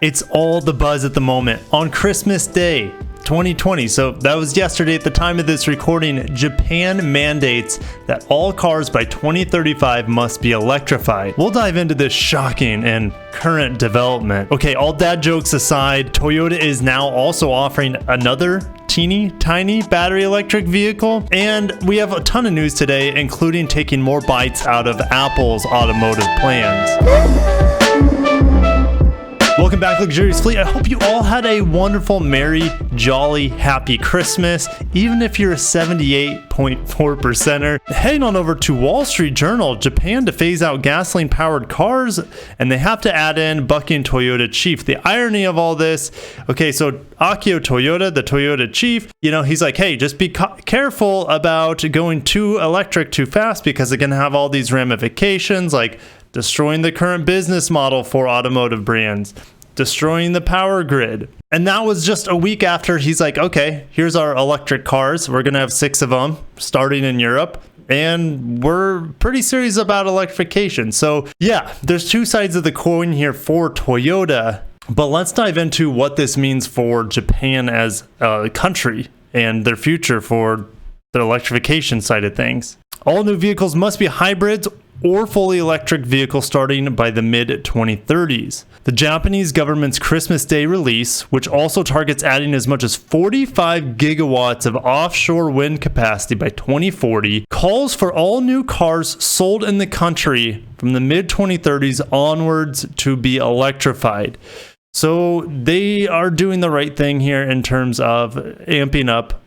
It's all the buzz at the moment. On Christmas Day 2020, so that was yesterday at the time of this recording, Japan mandates that all cars by 2035 must be electrified. We'll dive into this shocking and current development. Okay, all dad jokes aside, Toyota is now also offering another teeny tiny battery electric vehicle, and we have a ton of news today, including taking more bites out of Apple's automotive plans. Welcome back, Lexurious Fleet. I hope you all had a wonderful, merry, jolly, happy Christmas, even if you're a 78.4%er. Heading on over to Wall Street Journal, Japan to phase out gasoline-powered cars, and they have to add in bucking Toyota chief. The irony of all this, okay, so Akio Toyoda, the Toyota chief, he's like, hey, just be careful about going too electric too fast because they're going to have all these ramifications, like destroying the current business model for automotive brands, destroying the power grid. And that was just a week after he's like, okay, here's our electric cars. We're going to have 6 of them starting in Europe. And we're pretty serious about electrification. So yeah, there's two sides of the coin here for Toyota. But let's dive into what this means for Japan as a country and their future for their electrification side of things. All new vehicles must be hybrids or fully electric vehicles starting by the mid-2030s. The Japanese government's Christmas Day release, which also targets adding as much as 45 gigawatts of offshore wind capacity by 2040, calls for all new cars sold in the country from the mid-2030s onwards to be electrified. So they are doing the right thing here in terms of amping up,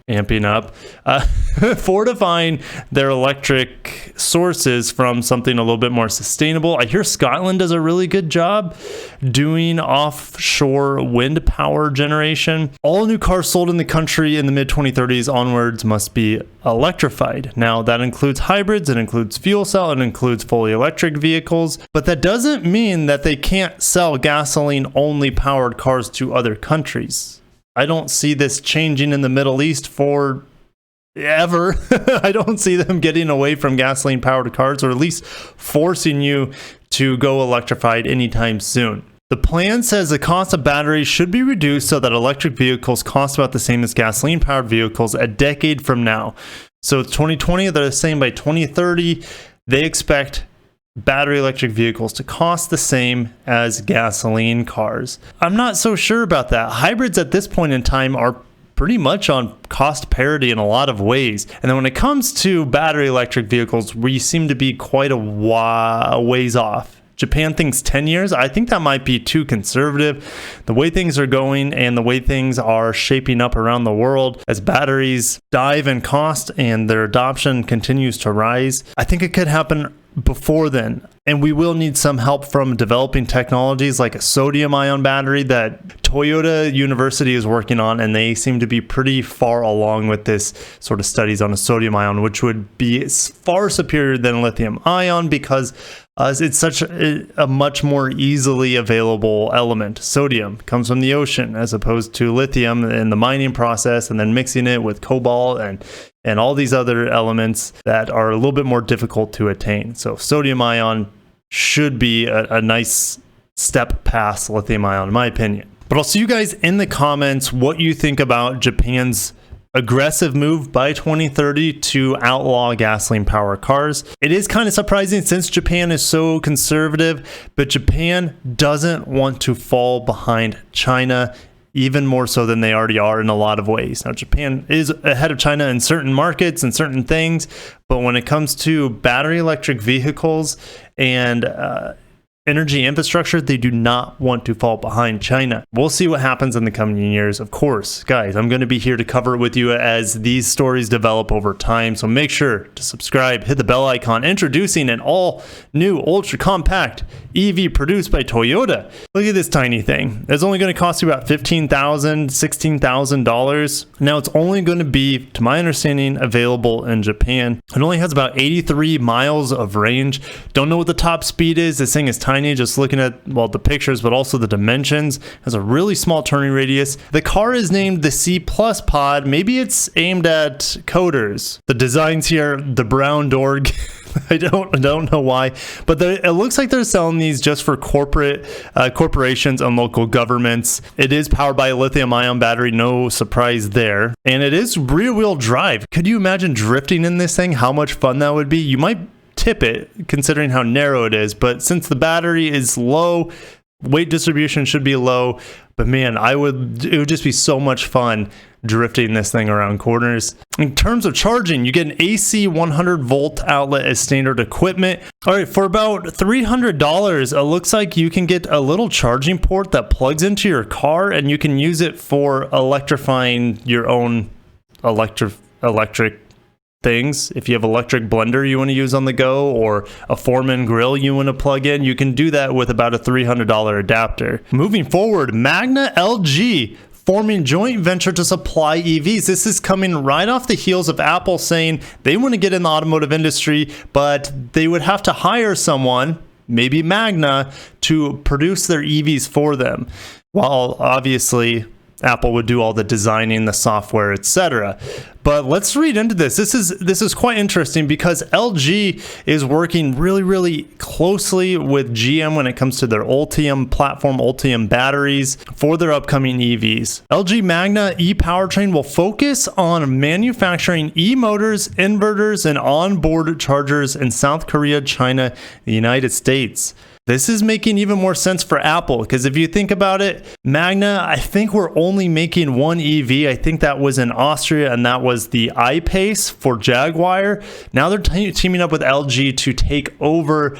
fortifying their electric sources from something a little bit more sustainable. I hear Scotland does a really good job doing offshore wind power generation. All new cars sold in the country in the mid-2030s onwards must be electrified. Now, that includes hybrids, it includes fuel cell, it includes fully electric vehicles, but that doesn't mean that they can't sell gasoline-only powered cars to other countries. I don't see this changing in the Middle East for ever. I don't see them getting away from gasoline powered cars, or at least forcing you to go electrified anytime soon. The plan says the cost of batteries should be reduced so that electric vehicles cost about the same as gasoline powered vehicles a decade from now. So it's 2020, they're saying by 2030, they expect battery electric vehicles to cost the same as gasoline cars. I'm not so sure about that. Hybrids at this point in time are pretty much on cost parity in a lot of ways. And then when it comes to battery electric vehicles, we seem to be quite a ways off. Japan thinks 10 years. I think that might be too conservative. The way things are going and the way things are shaping up around the world as batteries dive in cost and their adoption continues to rise, I think it could happen before then. And we will need some help from developing technologies like a sodium-ion battery that Toyota University is working on, and they seem to be pretty far along with this sort of studies on a sodium-ion, which would be far superior than lithium-ion because it's such a much more easily available element. Sodium comes from the ocean as opposed to lithium in the mining process and then mixing it with cobalt and all these other elements that are a little bit more difficult to attain. So sodium-ion should be a nice step past lithium-ion, in my opinion. But I'll see you guys in the comments what you think about Japan's aggressive move by 2030 to outlaw gasoline powered cars. It is kind of surprising since Japan is so conservative, but Japan doesn't want to fall behind China, even more so than they already are in a lot of ways. Now, Japan is ahead of China in certain markets and certain things, but when it comes to battery electric vehicles and energy infrastructure, they do not want to fall behind China. We'll see what happens in the coming years. Of course, guys, I'm going to be here to cover it with you as these stories develop over time. So make sure to subscribe, hit the bell icon. Introducing an all new ultra compact EV produced by Toyota. Look at this tiny thing. It's only going to cost you about $15,000, $16,000. Now it's only going to be, to my understanding, available in Japan. It only has about 83 miles of range. Don't know what the top speed is. This thing is tiny. Just looking at, well, the pictures, but also the dimensions. Has a really small turning radius. The car is named the C+ Pod. Maybe it's aimed at coders. The designs here, the brown door I don't know why, but it looks like they're selling these just for corporations and local governments. It is powered by a lithium-ion battery, no surprise there, and it is rear-wheel drive. Could you imagine drifting in this thing? How much fun that would be? You might tip it considering how narrow it is, but since the battery is low, weight distribution should be low. But man, it would just be so much fun drifting this thing around corners. In terms of charging, you get an AC 100 volt outlet as standard equipment. All right, for about $300, it looks like you can get a little charging port that plugs into your car, and you can use it for electrifying your own electric things. If you have electric blender you want to use on the go, or a Foreman grill you want to plug in, you can do that with about a $300 adapter. Moving forward, Magna LG forming joint venture to supply EVs. This is coming right off the heels of Apple saying they want to get in the automotive industry, but they would have to hire someone, maybe Magna, to produce their EVs for them, while obviously Apple would do all the designing, the software, etc. But let's read into this. This is quite interesting because LG is working really closely with GM when it comes to their Ultium platform, Ultium batteries for their upcoming EVs. LG Magna e-powertrain will focus on manufacturing e-motors, inverters, and onboard chargers in South Korea, China, the United States. This is making even more sense for Apple, because if you think about it, Magna, I think we're only making one EV. I think that was in Austria, and that was the I-Pace for Jaguar. Now they're teaming up with LG to take over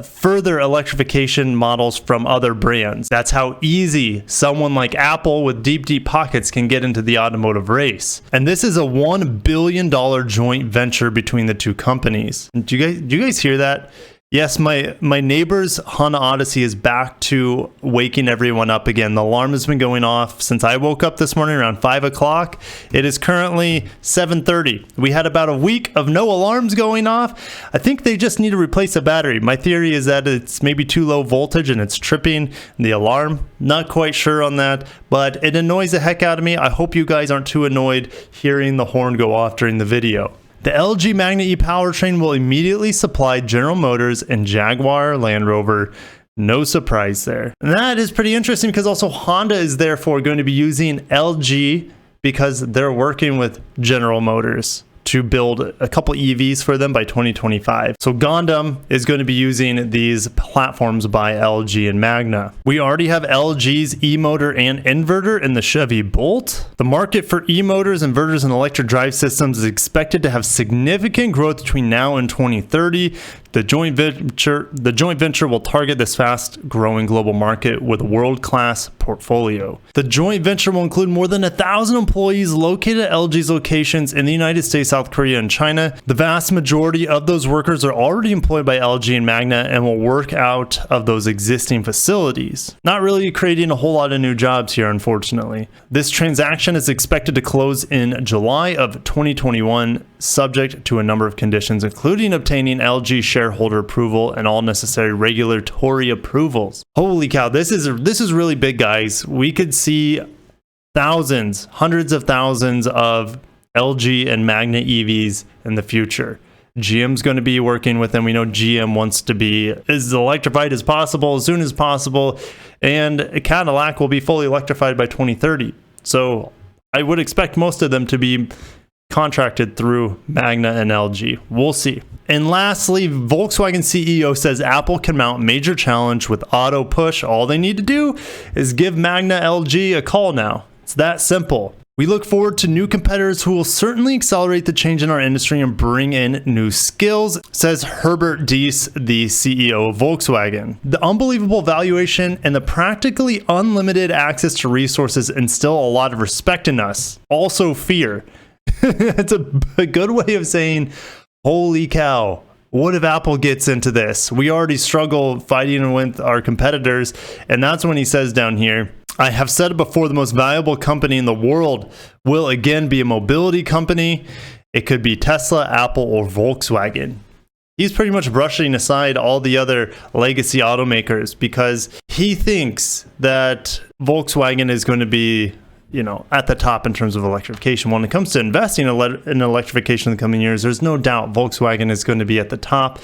further electrification models from other brands. That's how easy someone like Apple with deep pockets can get into the automotive race. And this is a $1 billion joint venture between the two companies. Do you guys hear that? Yes, my neighbor's Honda Odyssey is back to waking everyone up again. The alarm has been going off since I woke up this morning around 5 o'clock. It is currently 7:30. We had about a week of no alarms going off. I think they just need to replace the battery. My theory is that it's maybe too low voltage and it's tripping the alarm. Not quite sure on that, but it annoys the heck out of me. I hope you guys aren't too annoyed hearing the horn go off during the video. The LG Magna e-powertrain will immediately supply General Motors and Jaguar Land Rover. No surprise there. And that is pretty interesting because also Honda is therefore going to be using LG because they're working with General Motors to build a couple EVs for them by 2025. So Gondam is going to be using these platforms by LG and Magna. We already have LG's e-motor and inverter in the Chevy Bolt. The market for e-motors, inverters, and electric drive systems is expected to have significant growth between now and 2030. The joint venture will target this fast-growing global market with a world-class portfolio. The joint venture will include more than 1,000 employees located at LG's locations in the United States, South Korea, and China. The vast majority of those workers are already employed by LG and Magna and will work out of those existing facilities. Not really creating a whole lot of new jobs here, unfortunately. This transaction is expected to close in July of 2021, subject to a number of conditions, including obtaining LG shareholder approval and all necessary regulatory approvals. Holy cow, this is really big, guys. We could see thousands, hundreds of thousands of LG and Magna EVs in the future. GM's going to be working with them. We know GM wants to be as electrified as possible, as soon as possible, and Cadillac will be fully electrified by 2030. So I would expect most of them to be contracted through Magna and LG. We'll see. And lastly, Volkswagen CEO says Apple can mount major challenge with auto push. All they need to do is give Magna LG a call now. It's that simple. We look forward to new competitors who will certainly accelerate the change in our industry and bring in new skills, says Herbert Diess, the CEO of Volkswagen. The unbelievable valuation and the practically unlimited access to resources instill a lot of respect in us. Also fear. It's a good way of saying, holy cow, what if Apple gets into this? We already struggle fighting with our competitors. And that's when he says down here, I have said it before, the most valuable company in the world will again be a mobility company. It could be Tesla, Apple, or Volkswagen. He's pretty much brushing aside all the other legacy automakers because he thinks that Volkswagen is going to be, at the top in terms of electrification. When it comes to investing in electrification in the coming years, there's no doubt Volkswagen is going to be at the top.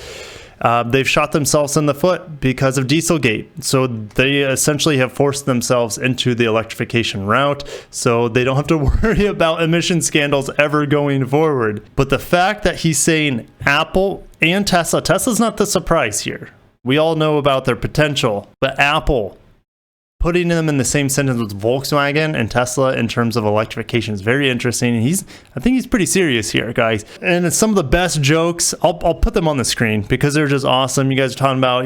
They've shot themselves in the foot because of Dieselgate. So they essentially have forced themselves into the electrification route, so they don't have to worry about emission scandals ever going forward. But the fact that he's saying Apple and Tesla's not the surprise here. We all know about their potential, but Apple, putting them in the same sentence with Volkswagen and Tesla in terms of electrification is very interesting. And I think he's pretty serious here, guys. And it's some of the best jokes. I'll put them on the screen because they're just awesome. You guys are talking about,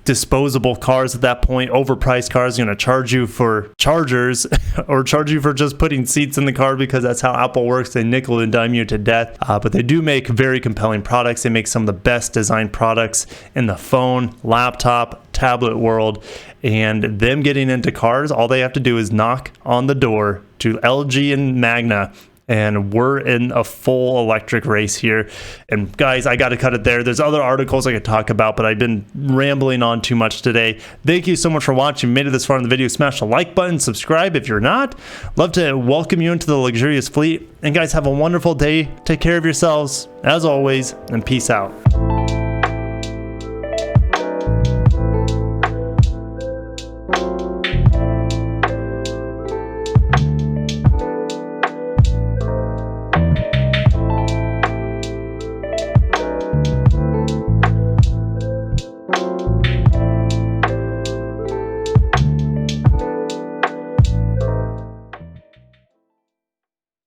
disposable cars at that point, overpriced cars, going to charge you for chargers or charge you for just putting seats in the car, because that's how Apple works. They nickel and dime you to death. But they do make very compelling products. They make some of the best designed products in the phone, laptop, tablet world. And them getting into cars, all they have to do is knock on the door to LG and Magna, and we're in a full electric race here. And guys, I got to cut it there. There's other articles I could talk about, but I've been rambling on too much today. Thank you so much for watching. Made it this far in the video. Smash the like button, subscribe if you're not. Love to welcome you into the Luxurious Fleet. And guys, have a wonderful day. Take care of yourselves as always, and peace out.